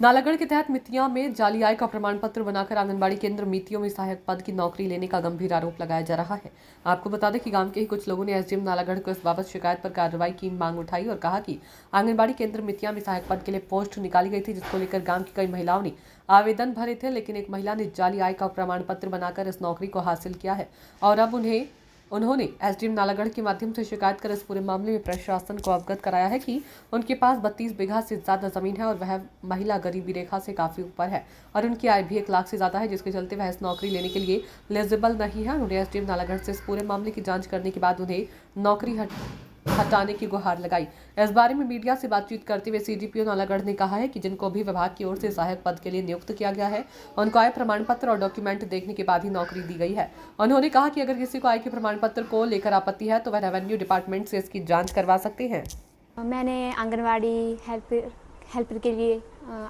नालागढ़ के तहत मितिया में जाली आय का प्रमाण पत्र बनाकर आंगनबाड़ी केंद्र मितियों में सहायक पद की नौकरी लेने का गंभीर आरोप लगाया जा रहा है। आपको बता दें कि गांव के ही कुछ लोगों ने एसडीएम नालागढ़ को इस बाबत शिकायत पर कार्रवाई की मांग उठाई और कहा कि आंगनबाड़ी केंद्र मितिया में सहायक पद के लिए पोस्ट निकाली गई थी, जिसको लेकर गाँव की कई महिलाओं ने आवेदन भरे थे, लेकिन एक महिला ने जाली आय का प्रमाण पत्र बनाकर इस नौकरी को हासिल किया है और अब उन्होंने एसडीएम नालागढ़ के माध्यम से शिकायत कर इस पूरे मामले में प्रशासन को अवगत कराया है कि उनके पास 32 बीघा से ज्यादा जमीन है और वह महिला गरीबी रेखा से काफी ऊपर है और उनकी आय भी 1 लाख से ज्यादा है, जिसके चलते वह इस नौकरी लेने के लिए एलिजिबल नहीं है। उन्होंने एसडीएम नालागढ़ से इस पूरे मामले की जांच करने के बाद उन्हें नौकरी हटाने की गुहार लगाई। इस बारे में मीडिया से बातचीत करते हुए सीडीपीओ नालागढ़ ने कहा है कि जिनको भी विभाग की ओर से सहायक पद के लिए नियुक्त किया गया है, उनको आय प्रमाण पत्र और डॉक्यूमेंट देखने के बाद ही नौकरी दी गई है। उन्होंने कहा कि अगर किसी को आय के प्रमाण पत्र को लेकर आपत्ति है तो वह रेवेन्यू डिपार्टमेंट से इसकी जाँच करवा सकते हैं। मैंने आंगनवाड़ी हेल्पर के लिए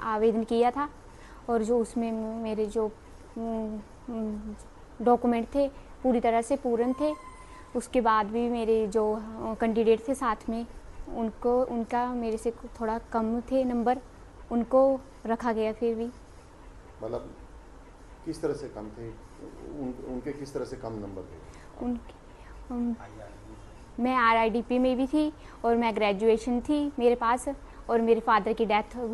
आवेदन किया था और जो उसमें मेरे जो डॉक्यूमेंट थे पूरी तरह से पूर्ण थे। उसके बाद भी मेरे जो कैंडिडेट थे साथ में उनका मेरे से थोड़ा कम थे नंबर, उनको रखा गया। फिर भी मतलब किस तरह से कम थे? उनके किस तरह से कम नंबर थे? मैं RIDP में भी थी और मैं ग्रेजुएशन थी मेरे पास, और मेरे फादर की डेथ हो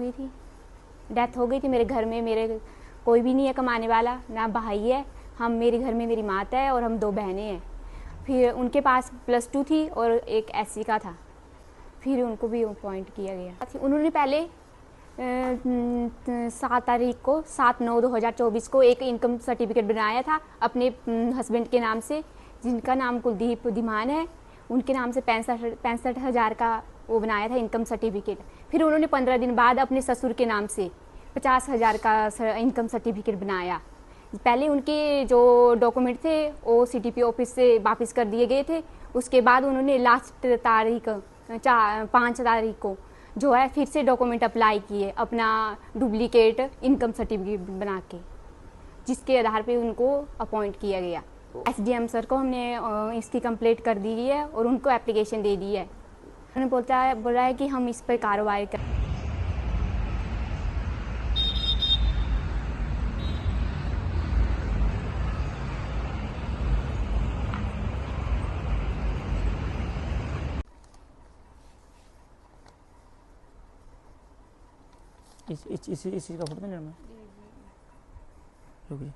गई थी। मेरे घर में मेरे कोई भी नहीं है कमाने वाला, ना भाई है। मेरे घर में मेरी माता है और हम 2 बहनें हैं। फिर उनके पास +2 थी और एक SC का था, फिर उनको भी अपॉइंट किया गया। उन्होंने पहले 7/9/2024 को एक इनकम सर्टिफिकेट बनाया था अपने हस्बैंड के नाम से, जिनका नाम कुलदीप धीमान है। उनके नाम से 65,000 का वो बनाया था इनकम सर्टिफिकेट। फिर उन्होंने 15 दिन बाद अपने ससुर के नाम से 50,000 का इनकम सर्टिफिकेट बनाया। पहले उनके जो डॉक्यूमेंट थे वो CTP ऑफिस से वापस कर दिए गए थे। उसके बाद उन्होंने लास्ट तारीख 5 तारीख को जो है फिर से डॉक्यूमेंट अप्लाई किए अपना डुप्लीकेट इनकम सर्टिफिकेट बना के, जिसके आधार पे उनको अपॉइंट किया गया। SDM सर को हमने इसकी कंप्लेंट कर दी है और उनको एप्लीकेशन दे दी है। उन्होंने बोला है कि हम इस पर कार्रवाई कर। इसी का फोटो देना रुकिए।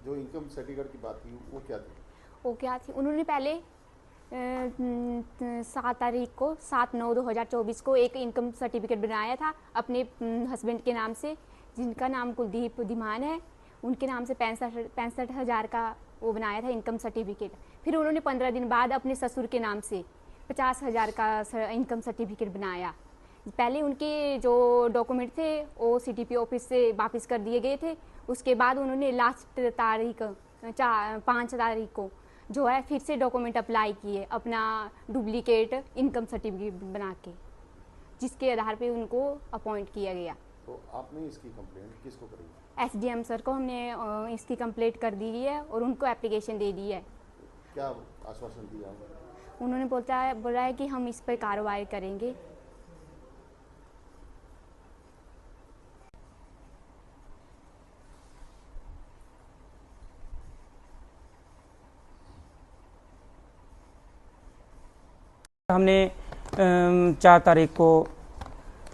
जो इनकम सर्टिफिकेट की बात थी वो क्या थी? उन्होंने पहले 7/9/2024 को एक इनकम सर्टिफिकेट बनाया था अपने हस्बैंड के नाम से, जिनका नाम कुलदीप धीमान है। उनके नाम से 65,000 का वो बनाया था इनकम सर्टिफिकेट। फिर उन्होंने 15 दिन बाद अपने ससुर के नाम से 50,000 का इनकम सर्टिफिकेट बनाया। पहले उनके जो डॉक्यूमेंट थे वो CTP ऑफिस से वापस कर दिए गए थे। उसके बाद उन्होंने लास्ट तारीख 5 तारीख को जो है फिर से डॉक्यूमेंट अप्लाई किए अपना डुप्लीकेट इनकम सर्टिफिकेट बना के, जिसके आधार पे उनको अपॉइंट किया गया। तो आपने इसकी कंप्लेंट किसको करी? SDM सर को हमने इसकी कंप्लेंट कर दी है और उनको एप्लीकेशन दे दी है। क्या आश्वासन दिया? उन्होंने बोला है कि हम इस पर कार्रवाई करेंगे। हमने 4 तारीख को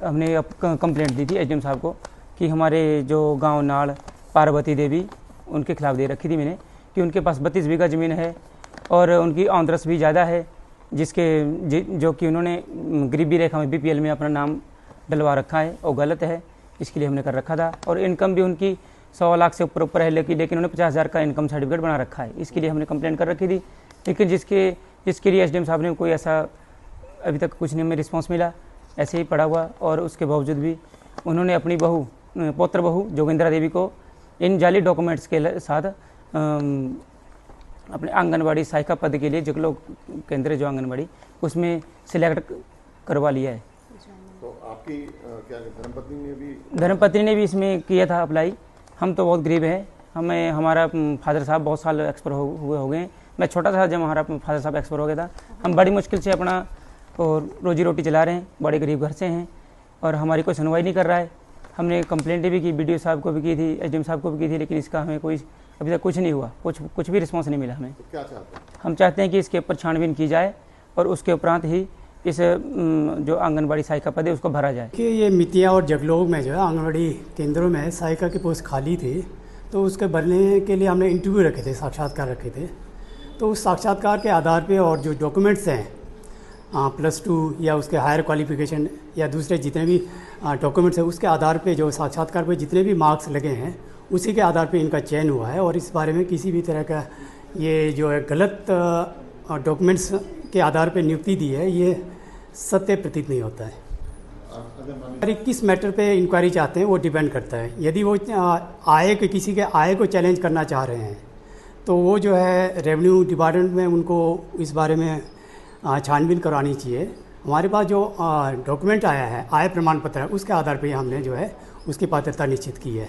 हमने कंप्लेंट दी थी SDM साहब को कि हमारे जो गांव नाड़ पार्वती देवी उनके खिलाफ दे रखी थी मैंने कि उनके पास 32 बीघा ज़मीन है और उनकी आमदरस भी ज़्यादा है, जो कि उन्होंने गरीबी रेखा में BPL में अपना नाम डलवा रखा है और गलत है। इसके लिए हमने कर रखा था और इनकम भी उनकी 100 लाख से ऊपर है, लेकिन उन्होंने 50,000 का इनकम सर्टिफिकेट बना रखा है। इसके लिए हमने कंप्लेंट कर रखी थी, लेकिन जिसके लिए SDM साहब ने कोई ऐसा अभी तक कुछ नहीं हमें रिस्पॉन्स मिला, ऐसे ही पड़ा हुआ। और उसके बावजूद भी उन्होंने अपनी पौत्र बहू जोगिंद्रा देवी को इन जाली डॉक्यूमेंट्स के साथ अपने आंगनबाड़ी सहायिका पद के लिए जो लोग केंद्र जो आंगनबाड़ी उसमें सिलेक्ट करवा लिया है। तो आपकी क्या धर्मपत्नी ने भी इसमें किया था अप्लाई। हम तो बहुत गरीब हैं, हमारा फादर साहब बहुत साल एक्सपायर हो गए हैं। मैं छोटा था जब हमारा फादर साहब एक्सपायर हो गया था। हम बड़ी मुश्किल से अपना और रोजी रोटी चला रहे हैं, बड़े गरीब घर से हैं और हमारी कोई सुनवाई नहीं कर रहा है। हमने कंप्लेंट भी की, BDO साहब को भी की थी, SDM साहब को भी की थी, लेकिन इसका हमें कोई अभी तक कुछ नहीं हुआ, कुछ भी रिस्पॉन्स नहीं मिला हमें। तो क्या चाहते हैं? हम चाहते हैं कि इसके ऊपर छानबीन की जाए और उसके उपरांत ही इस जो आंगनबाड़ी सहायिका पद है उसको भरा जाए। कि ये मितिया और जगलोग में जो है आंगनबाड़ी केंद्रों में सहायिका की पोस्ट खाली थी, तो उसके भरने के लिए हमने इंटरव्यू रखे थे, साक्षात्कार रखे थे। तो उस साक्षात्कार के आधार पे और जो डॉक्यूमेंट्स हैं +2 या उसके हायर क्वालिफिकेशन या दूसरे जितने भी डॉक्यूमेंट्स हैं, उसके आधार पे जो साक्षात्कार पे जितने भी मार्क्स लगे हैं उसी के आधार पे इनका चयन हुआ है। और इस बारे में किसी भी तरह का ये जो है गलत डॉक्यूमेंट्स के आधार पे नियुक्ति दी है, ये सत्य प्रतीत नहीं होता है। अगर किस मैटर पे इंक्वायरी चाहते हैं वो डिपेंड करता है। यदि वो किसी के आय को चैलेंज करना चाह रहे हैं तो वो जो है रेवेन्यू डिपार्टमेंट में उनको इस बारे में छानबीन करवानी चाहिए। हमारे पास जो डॉक्यूमेंट आया है, आय प्रमाण पत्र है, उसके आधार पर हमने जो है उसकी पात्रता निश्चित की है।